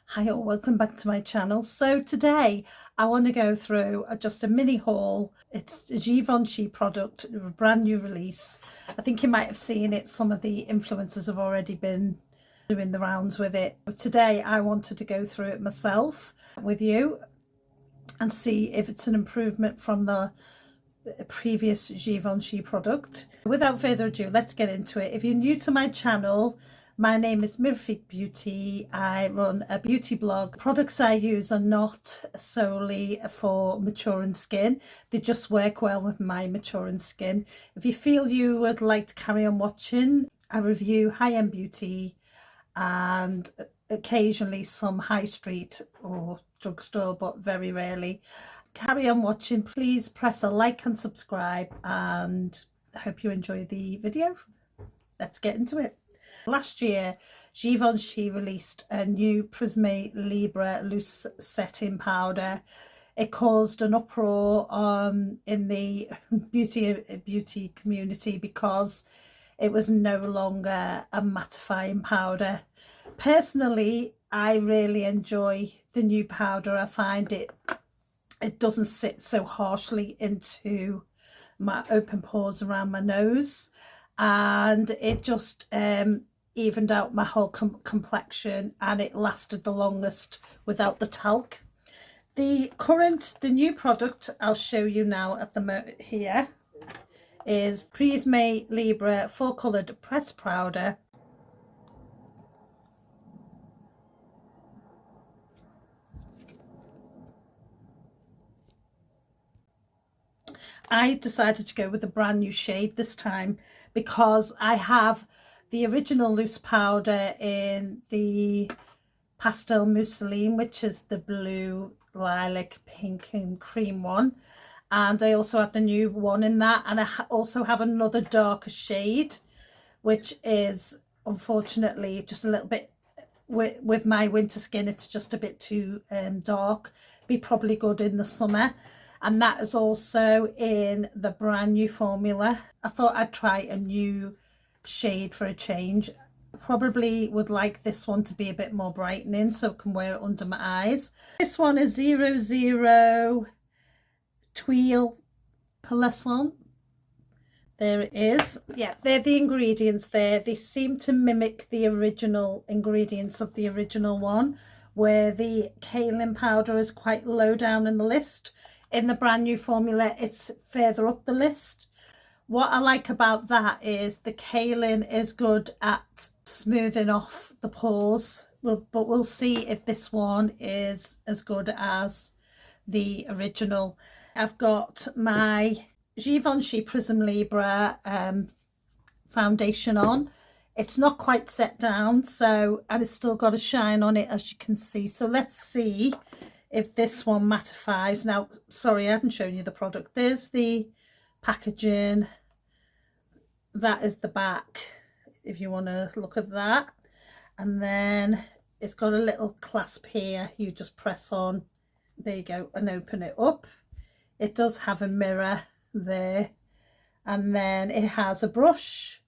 Hi all, welcome back to my channel. So today I want to go through just a mini haul. It's a Givenchy product, a brand new release. I think you might have seen it. Some of the influencers have already been doing the rounds with it. But today I wanted to go through it myself with you and see if it's an improvement from the previous Givenchy product. Without further ado, let's get into it. If you're new to my channel, my name is Mirific Beauty. I run a beauty blog. Products I use are not solely for maturing skin. They just work well with my maturing skin. If you feel you would like to carry on watching, I review high-end beauty and occasionally some high street or drugstore, but very rarely. Carry on watching. Please press a like and subscribe, and I hope you enjoy the video. Let's get into it. Last year Givenchy released a new Prisme Libre loose setting powder. It caused an uproar in the beauty community because it was no longer a mattifying powder. Personally, I really enjoy the new powder. I find it doesn't sit so harshly into my open pores around my nose, and it just evened out my whole complexion, and it lasted the longest without the talc. The new product I'll show you now at the moment here is Prisme Libre 4-coloured pressed powder. I decided to go with a brand new shade this time because I have the original loose powder in the pastel mousseline, which is the blue, lilac, pink and cream one, and I also have the new one in that, and I also have another darker shade, which is unfortunately just a little bit, with my winter skin, it's just a bit too dark. Be probably good in the summer. And that is also in the brand new formula. I thought I'd try a new shade for a change. Probably would like this one to be a bit more brightening so I can wear it under my eyes. This one is 00 Tuile Pearlescent. There it is. Yeah, they're the ingredients there. They seem to mimic the original ingredients of the original one, where the kaolin powder is quite low down in the list. In the brand new formula, it's further up the list. What I like about that is the kaolin is good at smoothing off the pores, but we'll see if this one is as good as the original. I've got my Givenchy Prisme Libre foundation on. It's not quite set down, so, and it's still got a shine on it, as you can see. So let's see if this one mattifies. Now, sorry, I haven't shown you the product. There's the packaging. That is the back, if you want to look at that. And then it's got a little clasp here. You just press on. There you go, and open it up. It does have a mirror there. And then it has a brush.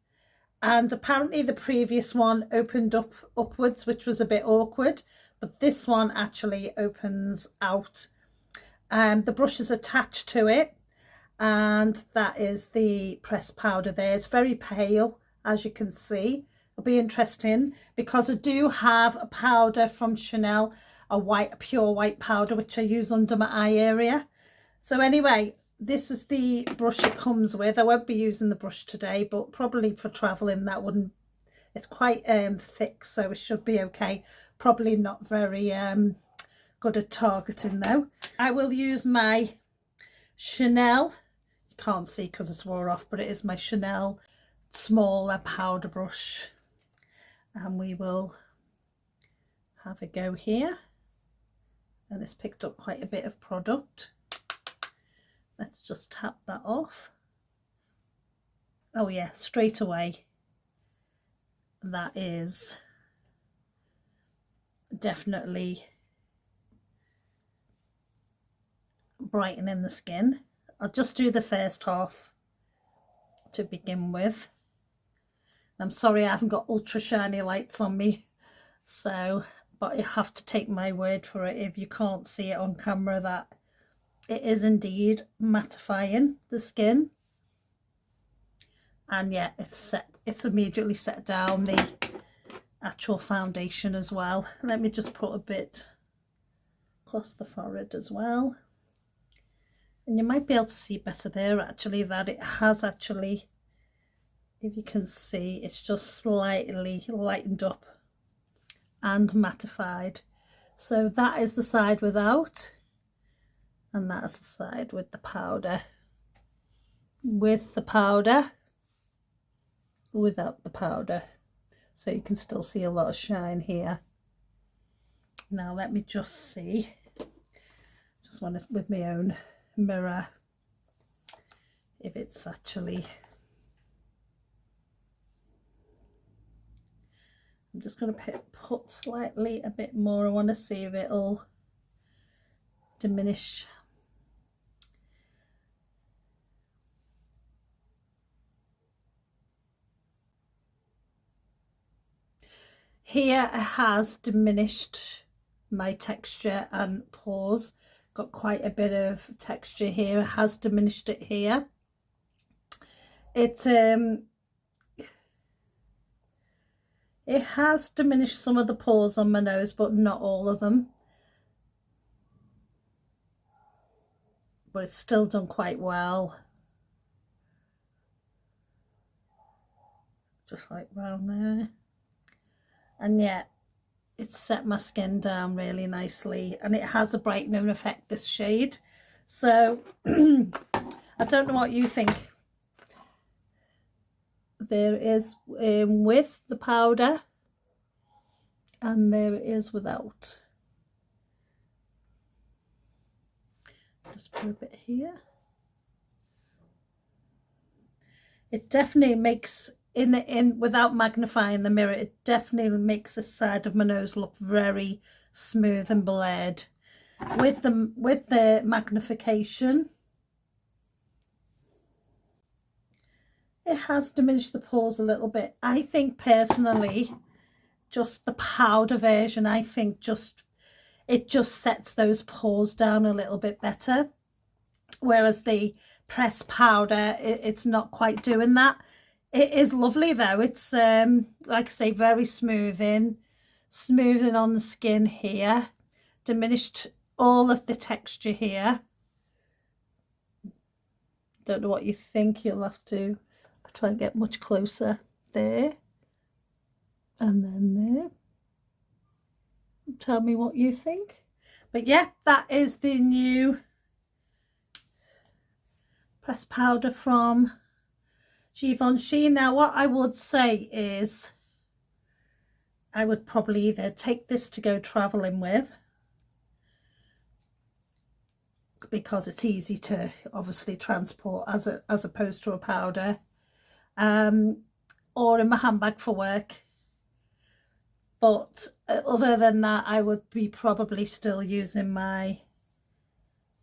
And apparently the previous one opened up upwards, which was a bit awkward. But this one actually opens out. The brush is attached to it, and that is the pressed powder there. It's very pale, as you can see. It'll be interesting because I do have a powder from Chanel, a pure white powder, which I use under my eye area. So anyway, this is the brush it comes with. I won't be using the brush today, but probably for traveling that wouldn't. It's quite thick, so it should be okay. Probably not very good at targeting though. I will use my Chanel, you can't see because it's wore off, but it is my Chanel smaller powder brush, and we will have a go here. And it's picked up quite a bit of product. Let's just tap that off. Oh yeah, straight away that is definitely brightening the skin. I'll just do the first half to begin with. I'm sorry I haven't got ultra shiny lights on me, so but you have to take my word for it if you can't see it on camera that it is indeed mattifying the skin. And yeah, it's immediately set down the actual foundation as well. Let me just put a bit across the forehead as well, and you might be able to see better there actually that it has actually, if you can see, it's just slightly lightened up and mattified. So that is the side without, and that's the side with the powder. With the powder, without the powder, so you can still see a lot of shine here. Now let me just see, just want to, with my own mirror, if it's actually, I'm just going to put slightly a bit more. I want to see if it'll diminish. Here it has diminished my texture and pores, got quite a bit of texture here. It has diminished it here. It has diminished some of the pores on my nose, but not all of them. But it's still done quite well. Just like round there. And yeah, it's set my skin down really nicely, and it has a brightening effect, this shade. So I don't know what you think. There is with the powder, and there is without. Just put a bit here. It definitely makes, without magnifying the mirror, it definitely makes the side of my nose look very smooth and blurred. With the magnification, it has diminished the pores a little bit. I think personally, just the powder version, I think it just sets those pores down a little bit better, whereas the pressed powder, it's not quite doing that. It is lovely though. It's like I say, very smoothing on the skin here, diminished all of the texture here. Don't know what you think. You'll have to try and get much closer there, and then there. Tell me what you think. But yeah, that is the new pressed powder from Givenchy. Now what I would say is I would probably either take this to go traveling with, because it's easy to obviously transport as opposed to a powder, or in my handbag for work. But other than that, I would be probably still using my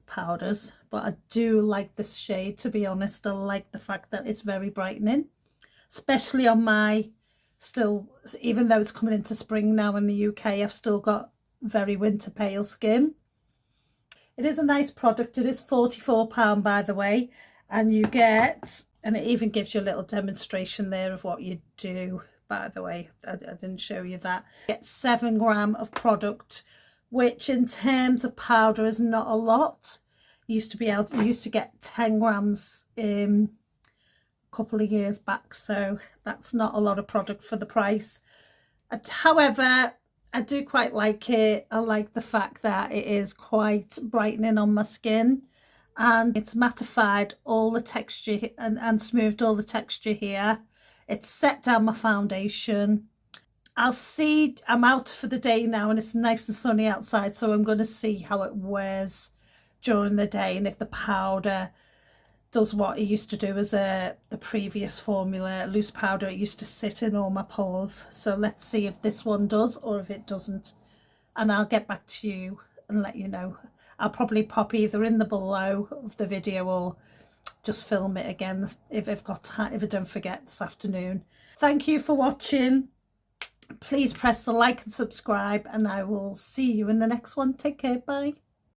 powders. But I do like this shade, to be honest. I like the fact that it's very brightening, especially on my, still, even though it's coming into spring now in the UK, I've still got very winter pale skin. It is a nice product. It is £44, by the way, and you get, and it even gives you a little demonstration there of what you do. By the way, I didn't show you that. You get 7 grams of product, which in terms of powder is not a lot. You used to get 10 grams a couple of years back, so that's not a lot of product for the price. However, I do quite like it. I like the fact that it is quite brightening on my skin, and it's mattified all the texture and smoothed all the texture here. It's set down my foundation. I'll see, I'm out for the day now and it's nice and sunny outside, so I'm going to see how it wears during the day, and if the powder does what it used to do as the previous formula, loose powder. It used to sit in all my pores. So let's see if this one does or if it doesn't, and I'll get back to you and let you know. I'll probably pop either in the below of the video or just film it again if I've got time, if I don't forget this afternoon. Thank you for watching. Please press the like and subscribe, and I will see you in the next one. Take care. Bye.